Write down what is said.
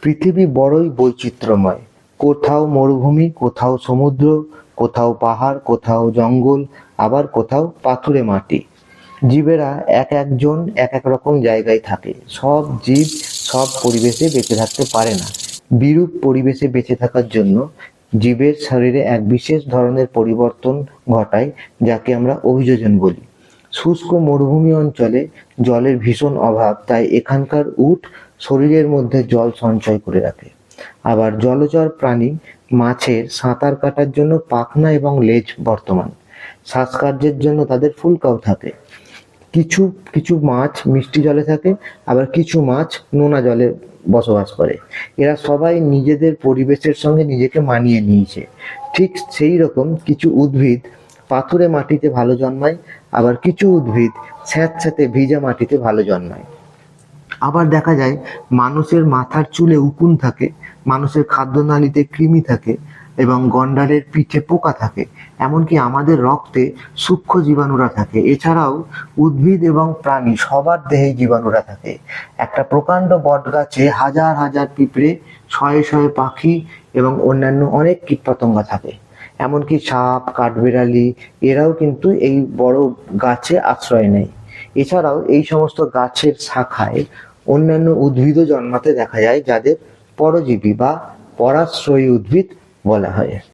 পৃথিবী বড়ই বৈচিত্র্যময়। কোথাও মরুভূমি, কোথাও সমুদ্র, কোথাও পাহাড়, কোথাও জঙ্গল, আবার কোথাও পাথুরে মাটি। জীবেরা একজন এক এক রকম জায়গায় থাকে। সব জীব সব পরিবেশে বেঁচে থাকতে পারে না। বিরূপ পরিবেশে বেঁচে থাকার জন্য জীবের শরীরে এক বিশেষ ধরনের পরিবর্তন ঘটায়, যাকে আমরা অভিযোজন বলি। শুষ্ক মরুভূমি অঞ্চলে জলের ভীষণ অভাব, তাই এখানকার উট শরীরের মধ্যে জল সঞ্চয় করে রাখে। আবার জলচর প্রাণী মাছের সাঁতার কাটার জন্য পাখনা এবং লেজ বর্তমান। শ্বাসকার্যের জন্য তাদের ফুলকাও থাকে। কিছু কিছু মাছ মিষ্টি জলে থাকে, আবার কিছু মাছ নোনা জলে বসবাস করে। এরা সবাই নিজেদের পরিবেশের সঙ্গে নিজেকে মানিয়ে নিয়েছে। ঠিক সেই রকম কিছু উদ্ভিদ পাথুরে মাটিতে ভালো জন্মায়, আবার কিছু উদ্ভিদ স্যাঁতস্যাঁতে ভিজা মাটিতে ভালো জন্মায়। আবার দেখা যায় মানুষের মাথার চুলে উকুন থাকে, মানুষের খাদ্যনালীতে কৃমি থাকে এবং গন্ডারের পিঠে পোকা থাকে। এমনকি আমাদের রক্তে সূক্ষ্ম জীবাণুরা থাকে। এছাড়াও উদ্ভিদ এবং প্রাণী সবার দেহে জীবাণুরা থাকে। একটা প্রকাণ্ড বটগাছে হাজার হাজার পিঁপড়ে, শয়ে শয়ে পাখি এবং অন্যান্য অনেক কীটপতঙ্গ থাকে। এমনকি সাপ, কাঠবিড়ালি এরাও কিন্তু এই বড় গাছে আশ্রয় নেয়। এছাড়াও এই সমস্ত গাছের শাখায় অন্যান্য উদ্ভিদও জন্মাতে দেখা যায়, যাদের পরজীবী বা পরাশ্রয়ী উদ্ভিদ বলা হয়।